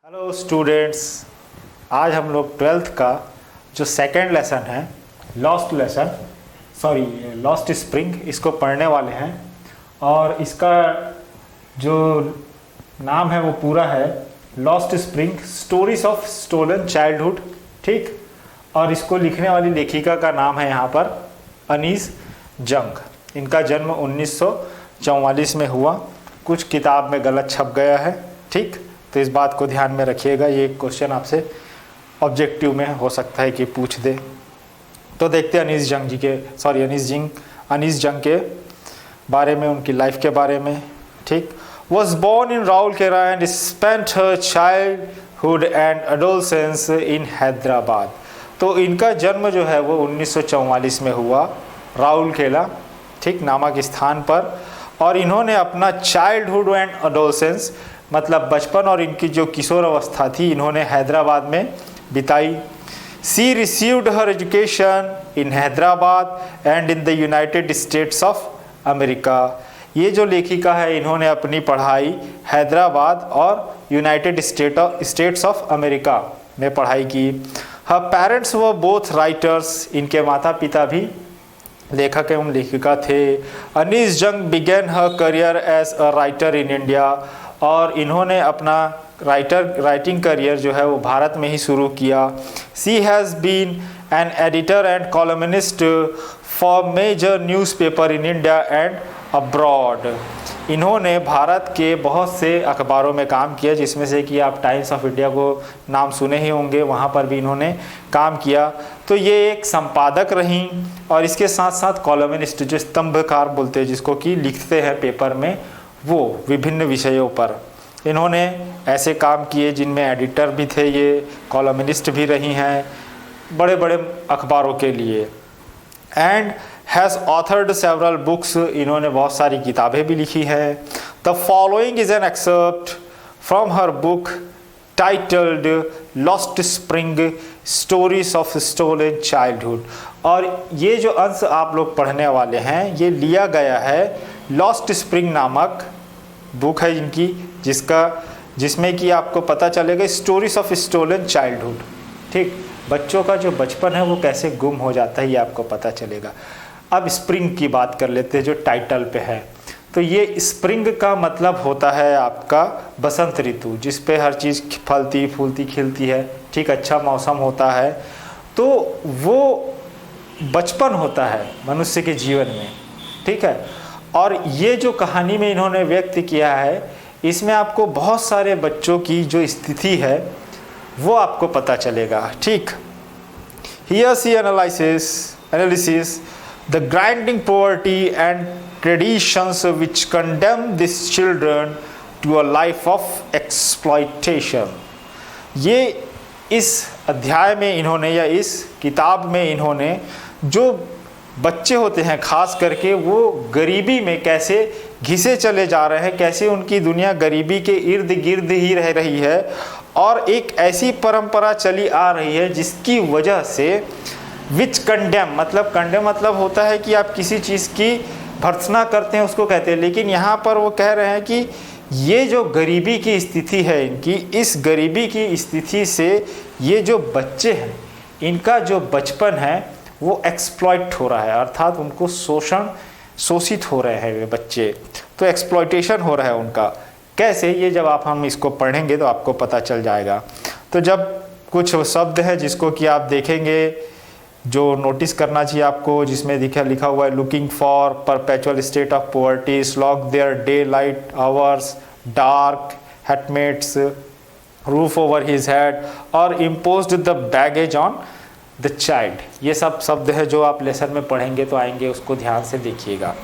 Hello students, आज हम लोग ट्वेल्थ का जो सेकंड लेसन है लॉस्ट स्प्रिंग इसको पढ़ने वाले हैं। और इसका जो नाम है वो पूरा है lost spring stories of stolen childhood. ठीक, और इसको लिखने वाली लेखिका का नाम है यहाँ पर अनीस जंग। इनका जन्म 1944 में हुआ। कुछ किताब में गलत छप गया है, ठीक, तो इस बात को ध्यान में रखिएगा। ये क्वेश्चन आपसे ऑब्जेक्टिव में हो सकता है कि पूछ दे। तो देखते हैं अनीस जंग के बारे में, उनकी लाइफ के बारे में। ठीक, was born in Rourkela and spent her childhood and adolescence in Hyderabad. तो इनका जन्म जो है वो 1944 में हुआ राउरकेला, ठीक, नामक स्थान पर। और इन्होंने अपना चाइल्डहुड एंड एडोलसेंस मतलब बचपन और इनकी जो किशोर अवस्था थी इन्होंने हैदराबाद में बिताई। She received her education in Hyderabad and in the United States of America. ये जो लेखिका है इन्होंने अपनी पढ़ाई हैदराबाद और यूनाइटेड स्टेट्स ऑफ अमेरिका में पढ़ाई की। हर पेरेंट्स वर बोथ राइटर्स, इनके माता पिता भी लेखक एवं लेखिका थे। Anees Jung began her career as a writer in India, और इन्होंने अपना राइटिंग करियर जो है वो भारत में ही शुरू किया। She has been an editor and columnist for major newspaper in India and abroad. इन्होंने भारत के बहुत से अखबारों में काम किया, जिसमें से कि आप टाइम्स ऑफ इंडिया को नाम सुने ही होंगे, वहाँ पर भी इन्होंने काम किया। तो ये एक संपादक रहीं और इसके साथ साथ कॉलमनिस्ट, जो स्तंभकार बोलते हैं जिसको कि लिखते हैं पेपर में, वो विभिन्न विषयों पर इन्होंने ऐसे काम किए जिनमें एडिटर भी थे, ये कॉलमनिस्ट भी रही हैं बड़े बड़े अखबारों के लिए। And has authored several books, इन्होंने बहुत सारी किताबें भी लिखी हैं। The following is an excerpt from her book titled lost spring stories of stolen childhood. और ये जो अंश आप लोग पढ़ने वाले हैं ये लिया गया है लॉस्ट स्प्रिंग नामक बुक है इनकी, जिसमें कि आपको पता चलेगा स्टोरीज ऑफ स्टोलन चाइल्डहुड। ठीक, बच्चों का जो बचपन है वो कैसे गुम हो जाता है ये आपको पता चलेगा। अब स्प्रिंग की बात कर लेते हैं जो टाइटल पे है। तो ये स्प्रिंग का मतलब होता है आपका बसंत ऋतु, जिस पे हर चीज़ फलती फूलती खिलती है, ठीक, अच्छा मौसम होता है। तो वो बचपन होता है मनुष्य के जीवन में, ठीक है। और ये जो कहानी में इन्होंने व्यक्त किया है इसमें आपको बहुत सारे बच्चों की जो स्थिति है वो आपको पता चलेगा। ठीक, here she analyses the grinding poverty and traditions which condemn this children to a life of exploitation. ये इस अध्याय में इन्होंने या इस किताब में इन्होंने जो बच्चे होते हैं खास करके वो गरीबी में कैसे घिसे चले जा रहे हैं, कैसे उनकी दुनिया गरीबी के इर्द गिर्द ही रह रही है, और एक ऐसी परंपरा चली आ रही है जिसकी वजह से विच कंडेम मतलब होता है कि आप किसी चीज़ की भर्त्सना करते हैं उसको कहते हैं। लेकिन यहाँ पर वो कह रहे हैं कि ये जो गरीबी की स्थिति है इनकी, इस गरीबी की स्थिति से ये जो बच्चे हैं इनका जो बचपन है वो एक्सप्लॉइट हो रहा है, अर्थात उनको शोषित हो रहे हैं वे बच्चे। तो एक्सप्लॉइटेशन हो रहा है उनका। कैसे, ये जब हम इसको पढ़ेंगे तो आपको पता चल जाएगा। तो जब कुछ शब्द है जिसको कि आप देखेंगे जो नोटिस करना चाहिए आपको, जिसमें लिखा हुआ है looking for perpetual state of poverty, slog their daylight hours, dark helmets, roof over his head और imposed the baggage on the child. ये सब शब्द है जो आप लेसन में पढ़ेंगे तो आएंगे, उसको ध्यान से देखिएगा।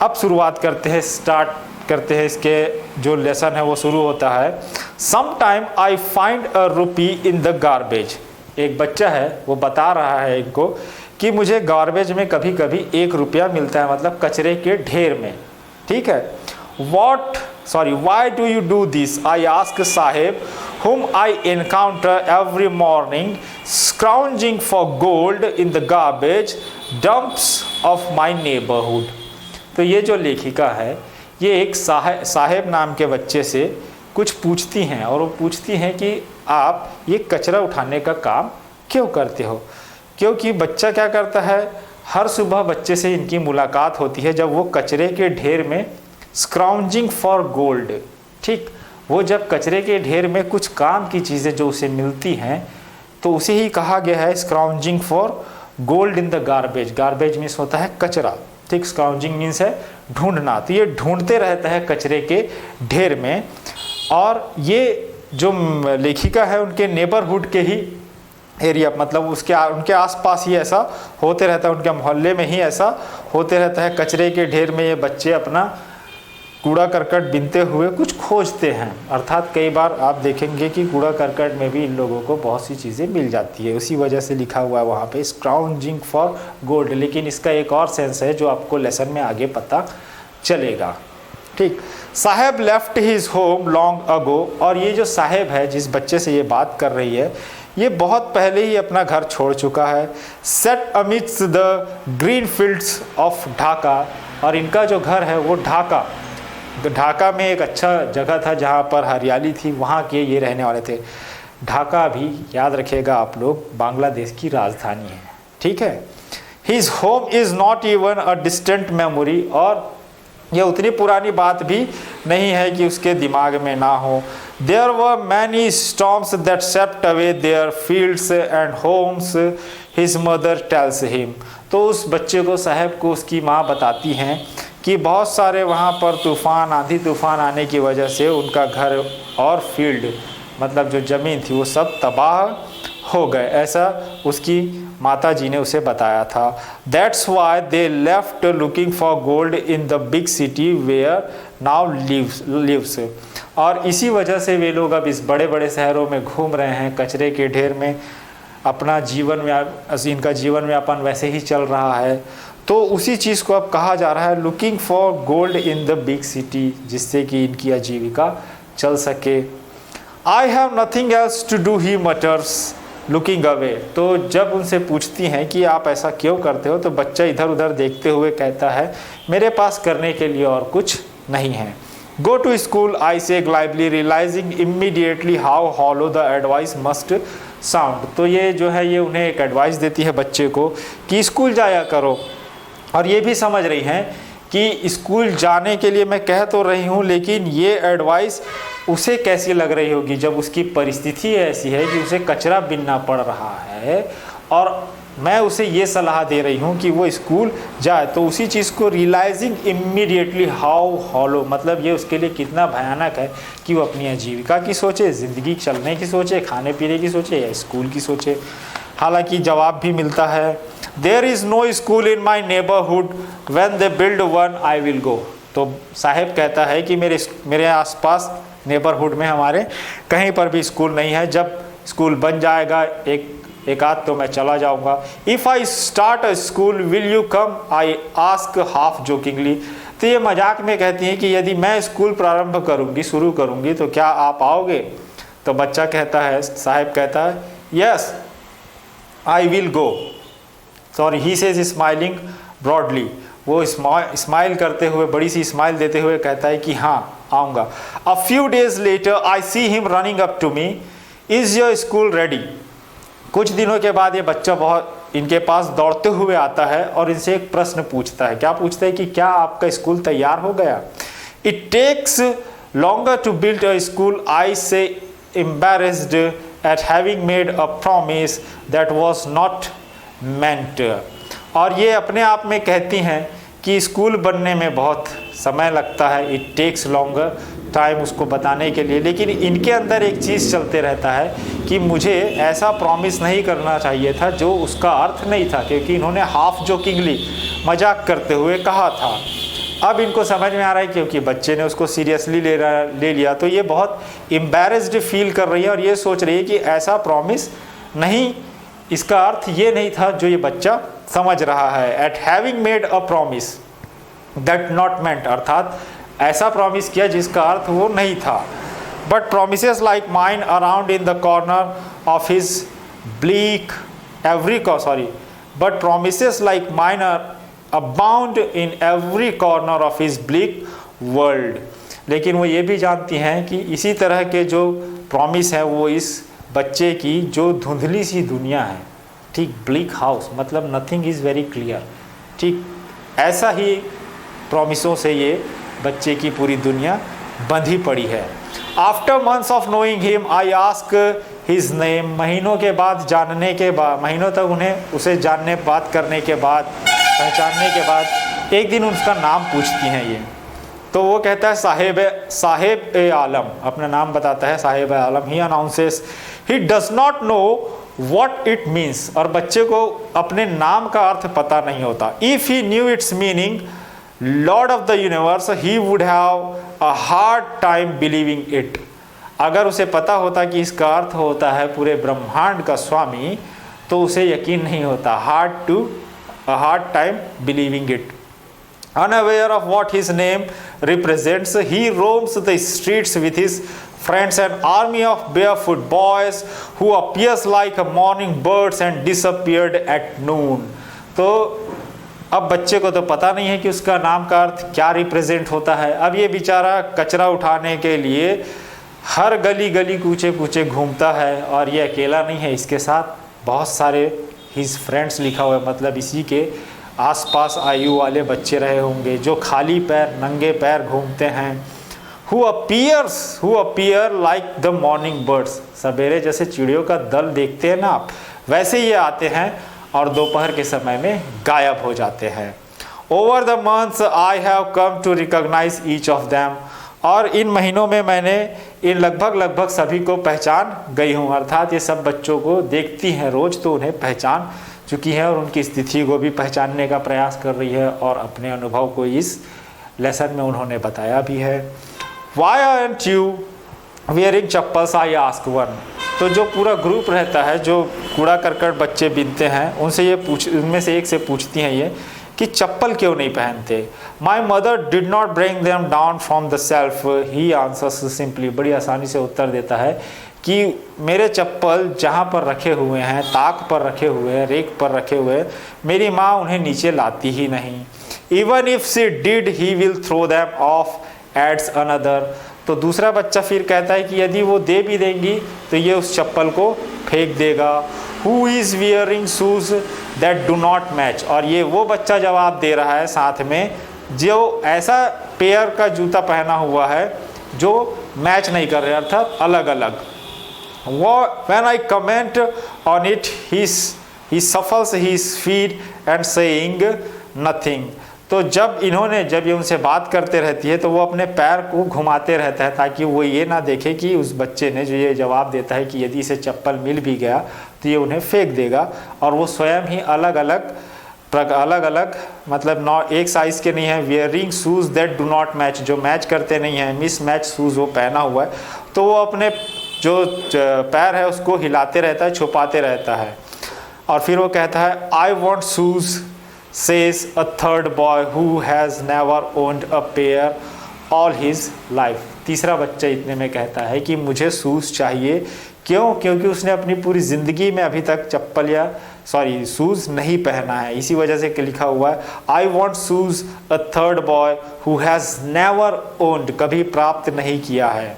अब शुरुआत करते हैं, स्टार्ट करते हैं। इसके जो लेसन है वो शुरू होता है some time I find a rupee in the garbage. एक बच्चा है वो बता रहा है इनको कि मुझे गार्बेज में कभी कभी 1 रुपया मिलता है, मतलब कचरे के ढेर में, ठीक है। why do you do this? I ask Sahib, whom I encounter every morning scrounging for gold in the garbage dumps of my neighborhood. तो ये जो लेखिका है ये एक साहेब नाम के बच्चे से कुछ पूछती हैं, और वो पूछती हैं कि आप ये कचरा उठाने का काम क्यों करते हो। क्योंकि बच्चा क्या करता है, हर सुबह बच्चे से इनकी मुलाकात होती है जब वो कचरे के ढेर में स्क्राउंजिंग फॉर गोल्ड, ठीक, वो जब कचरे के ढेर में कुछ काम की चीज़ें जो उसे मिलती हैं, तो उसे ही कहा गया है scrounging for gold in the garbage. Garbage means होता है कचरा, ठीक, स्क्राउंजिंग मीन्स है ढूंढना। तो ये ढूंढते रहता है कचरे के ढेर में। और ये जो लेखिका है उनके नेबरहुड के ही एरिया, मतलब उनके आसपास ही ऐसा होते रहता है, उनके मोहल्ले में ही ऐसा होते रहता है। कचरे के ढेर में ये बच्चे अपना कूड़ा करकट बीनते हुए कुछ खोजते हैं। अर्थात कई बार आप देखेंगे कि कूड़ा करकट में भी इन लोगों को बहुत सी चीज़ें मिल जाती है, उसी वजह से लिखा हुआ है वहाँ पे स्क्राउंजिंग फॉर गोल्ड। लेकिन इसका एक और सेंस है जो आपको लेसन में आगे पता चलेगा, ठीक। Saheb left his home long ago, और ये जो साहेब है जिस बच्चे से ये बात कर रही है, ये बहुत पहले ही अपना घर छोड़ चुका है। Set amidst the green fields of Dhaka, और इनका जो घर है वो ढाका में एक अच्छा जगह था जहाँ पर हरियाली थी, वहाँ के ये रहने वाले थे। ढाका भी याद रखिएगा आप लोग, बांग्लादेश की राजधानी है, ठीक है। His home is not even a distant memory, और ये उतनी पुरानी बात भी नहीं है कि उसके दिमाग में ना हो। There were many storms that swept away their fields and homes, his mother tells him. तो उस बच्चे को, साहब को, उसकी माँ बताती हैं कि बहुत सारे वहाँ पर तूफ़ान, आंधी तूफ़ान आने की वजह से उनका घर और फील्ड, मतलब जो ज़मीन थी, वो सब तबाह हो गए, ऐसा उसकी माता जी ने उसे बताया था। That's why they left looking for gold in the big city where now lives. और इसी वजह से वे लोग अब इस बड़े बड़े शहरों में घूम रहे हैं, कचरे के ढेर में अपना इनका जीवन व्यापन वैसे ही चल रहा है। तो उसी चीज़ को अब कहा जा रहा है looking for gold in the big city, जिससे कि इनकी आजीविका चल सके। I have nothing else to do, he mutters looking away. तो जब उनसे पूछती हैं कि आप ऐसा क्यों करते हो, तो बच्चा इधर उधर देखते हुए कहता है, मेरे पास करने के लिए और कुछ नहीं है। Go to school, I say glibly, realising immediately how hollow the advice must sound. तो ये जो है, ये उन्हें एक एडवाइस देती है बच्चे को कि स्कूल जाया करो। और ये भी समझ रही हैं कि स्कूल जाने के लिए मैं कह तो रही हूँ, लेकिन ये एडवाइस उसे कैसी लग रही होगी जब उसकी परिस्थिति ऐसी है कि उसे कचरा बीनना पड़ रहा है, और मैं उसे ये सलाह दे रही हूँ कि वो स्कूल जाए। तो उसी चीज़ को रियलाइजिंग इमीडिएटली हाउ हॉलो, मतलब ये उसके लिए कितना भयानक है कि वो अपनी आजीविका की सोचे, ज़िंदगी चलने की सोचे, खाने पीने की सोचे, या स्कूल की सोचे। हालांकि जवाब भी मिलता है, there is no school in my neighbourhood, when they build one I will go. तो साहेब कहता है कि मेरे आसपास नेबरहुड में हमारे कहीं पर भी स्कूल नहीं है, जब स्कूल बन जाएगा एक आध तो मैं चला जाऊंगा। If I start a school will you come, I ask half jokingly. तो ये मजाक में कहती हैं कि यदि मैं स्कूल प्रारंभ करूंगी, शुरू करूंगी, तो क्या आप आओगे? तो बच्चा कहता है, साहेब कहता है, yes I will go. Sorry, he says smiling broadly. वो स्माइल करते हुए, बड़ी सी स्माइल देते हुए कहता है कि हाँ आऊँगा। A few days later I see him running up to me, is your school ready. कुछ दिनों के बाद ये बच्चा बहुत इनके पास दौड़ते हुए आता है और इनसे एक प्रश्न पूछता है। क्या पूछता है कि क्या आपका स्कूल तैयार हो गया? It takes longer to build a school, I say embarrassed at having made a promise that was not meant. और ये अपने आप में कहती हैं कि स्कूल बनने में बहुत समय लगता है, इट टेक्स लॉन्गर टाइम, उसको बताने के लिए। लेकिन इनके अंदर एक चीज़ चलते रहता है कि मुझे ऐसा प्रॉमिस नहीं करना चाहिए था जो उसका अर्थ नहीं था, क्योंकि इन्होंने हाफ जोकिंगली, मजाक करते हुए कहा था। अब इनको समझ में आ रहा है क्योंकि बच्चे ने उसको सीरियसली ले लिया, तो ये बहुत एम्बैरेस्ड फील कर रही है और ये सोच रही है कि ऐसा प्रॉमिस नहीं, इसका अर्थ ये नहीं था जो ये बच्चा समझ रहा है। Eight having made a promise that not meant, अर्थात ऐसा प्रॉमिस किया जिसका अर्थ वो नहीं था। But promises like mine around in the corner of his bleak but promises like mine are abound in every corner of his bleak world. लेकिन वो ये भी जानती हैं कि इसी तरह के जो प्रॉमिस है वो इस बच्चे की जो धुंधली सी दुनिया है, ठीक, ब्लिक हाउस, मतलब नथिंग इज़ वेरी क्लियर, ठीक, ऐसा ही प्रॉमिसों से ये बच्चे की पूरी दुनिया बंधी पड़ी है। After months of knowing him I ask his name, महीनों के बाद जानने के बाद, महीनों तक उन्हें उसे जानने, बात करने के बाद, पहचानने के बाद एक दिन उसका नाम पूछती हैं ये, तो वो कहता है साहेब ए आलम, अपना नाम बताता है Saheb e Alam. He announces he does not know what it means, और बच्चे को अपने नाम का अर्थ पता नहीं होता। If he new it's meaning Lord of the universe he would have a hard time believing it, अगर उसे पता होता कि इसका अर्थ होता है पूरे ब्रह्मांड का स्वामी, तो उसे यकीन नहीं होता। Hard time believing it. Unaware of what his name represents, he roams the streets with his friends, an army of barefoot boys who appears like a morning birds and disappeared at noon. तो अब बच्चे को तो पता नहीं है कि उसका नाम का अर्थ क्या रिप्रेजेंट होता है। अब ये बेचारा कचरा उठाने के लिए हर गली गली कूचे कूचे घूमता है, और ये अकेला नहीं है, इसके साथ बहुत सारे हिज फ्रेंड्स लिखा हुआ है, मतलब इसी के आसपास आयु वाले बच्चे रहे होंगे जो खाली पैर, नंगे पैर घूमते हैं। Who appear like the morning birds, सवेरे जैसे चिड़ियों का दल देखते हैं ना आप, वैसे ये आते हैं और दोपहर के समय में गायब हो जाते हैं। Over the months I have come to recognise each of them, और इन महीनों में मैंने इन लगभग सभी को पहचान गई हूँ, अर्थात ये सब बच्चों को देखती हैं रोज़, तो उन्हें पहचान चुकी है और उनकी स्थिति को भी पहचानने का प्रयास कर रही है, और अपने अनुभव को इस लेसन में उन्होंने बताया भी है। Why aren't you wearing chappals I ask one, तो जो पूरा ग्रुप रहता है, जो कूड़ा करकट बच्चे बीनते हैं, उनमें से एक से पूछती हैं ये कि चप्पल क्यों नहीं पहनते। My mother did not bring them down from the self, he answers simply, बड़ी आसानी से उत्तर देता है कि मेरे चप्पल जहाँ पर रखे हुए हैं, ताक पर रखे हुए हैं, रेक पर रखे हुए हैं, मेरी माँ उन्हें नीचे लाती ही नहीं। Even if she did he will throw them off as another, तो दूसरा बच्चा फिर कहता है कि यदि वो दे भी देंगी तो ये उस चप्पल को फेंक देगा। Who is wearing shoes that do not match, और ये वो बच्चा जवाब दे रहा है साथ में जो ऐसा पेयर का जूता पहना हुआ है जो मैच नहीं कर रहे, अर्थात अलग अलग। When I comment on it, he shuffles his feet and saying nothing. तो जब ये उनसे बात करते रहती है तो वो अपने पैर को घुमाते रहता है, ताकि वो ये ना देखे कि उस बच्चे ने जो ये जवाब देता है कि यदि इसे चप्पल मिल भी गया तो ये उन्हें फेंक देगा, और वो स्वयं ही अलग अलग मतलब एक साइज़ के नहीं है। Wearing shoes that do not match, जो मैच करते नहीं हैं, मिस मैच शूज़ वो पहना हुआ है, तो वो अपने जो पैर है उसको हिलाते रहता है, छुपाते रहता है। और फिर वो कहता है I want shoes says a third boy who has never owned a pair all his life. तीसरा बच्चा इतने में कहता है कि मुझे शूज़ चाहिए, क्योंकि उसने अपनी पूरी ज़िंदगी में अभी तक शूज़ नहीं पहना है, इसी वजह से लिखा हुआ है I want shoes a third boy who has never owned, कभी प्राप्त नहीं किया है।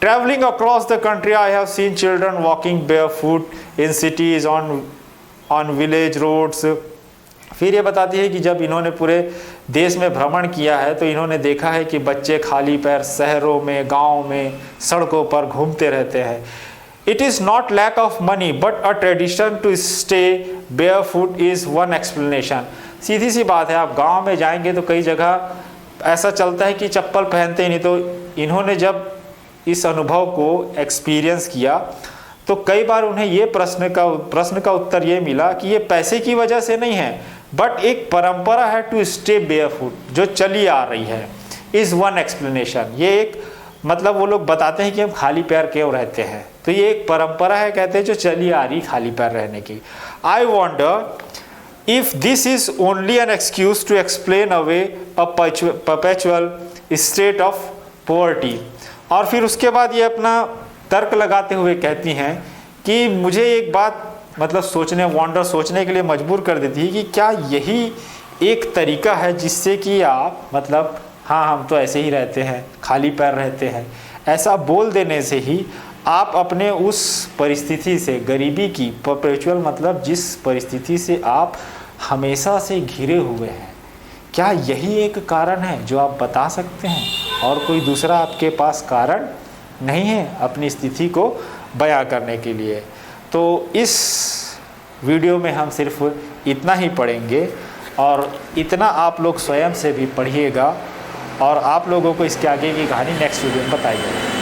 Traveling across the country, I have seen children walking barefoot in cities, on village roads. फिर ये बताती है कि जब इन्होंने पूरे देश में भ्रमण किया है तो इन्होंने देखा है कि बच्चे खाली पैर शहरों में, गाँव में, सड़कों पर घूमते रहते हैं। It is not lack of money, but a tradition to stay barefoot is one explanation. सीधी सी बात है, आप गाँव में जाएंगे तो कई जगह ऐसा चलता है कि चप्पल पहनते ही नहीं, तो इन्होंने जब इस अनुभव को एक्सपीरियंस किया तो कई बार उन्हें ये प्रश्न का उत्तर ये मिला कि ये पैसे की वजह से नहीं है, बट एक परंपरा है टू स्टे बेयरफुट जो चली आ रही है, इज़ वन एक्सप्लेनेशन। ये एक मतलब वो लोग बताते हैं कि हम खाली पैर क्यों रहते हैं, तो ये एक परंपरा है, कहते हैं, जो चली आ रही खाली पैर रहने की। I wonder if this is only an excuse to explain away a perpetual state of poverty. और फिर उसके बाद ये अपना तर्क लगाते हुए कहती हैं कि मुझे एक बात मतलब सोचने के लिए मजबूर कर देती है कि क्या यही एक तरीका है जिससे कि आप मतलब हाँ हम तो ऐसे ही रहते हैं, खाली पैर रहते हैं, ऐसा बोल देने से ही आप अपने उस परिस्थिति से, गरीबी की परपेचुअल मतलब जिस परिस्थिति से आप हमेशा से घिरे हुए हैं, क्या यही एक कारण है जो आप बता सकते हैं और कोई दूसरा आपके पास कारण नहीं है अपनी स्थिति को बयां करने के लिए? तो इस वीडियो में हम सिर्फ इतना ही पढ़ेंगे और इतना आप लोग स्वयं से भी पढ़िएगा और आप लोगों को इसके आगे की कहानी नेक्स्ट वीडियो में बताइएगा।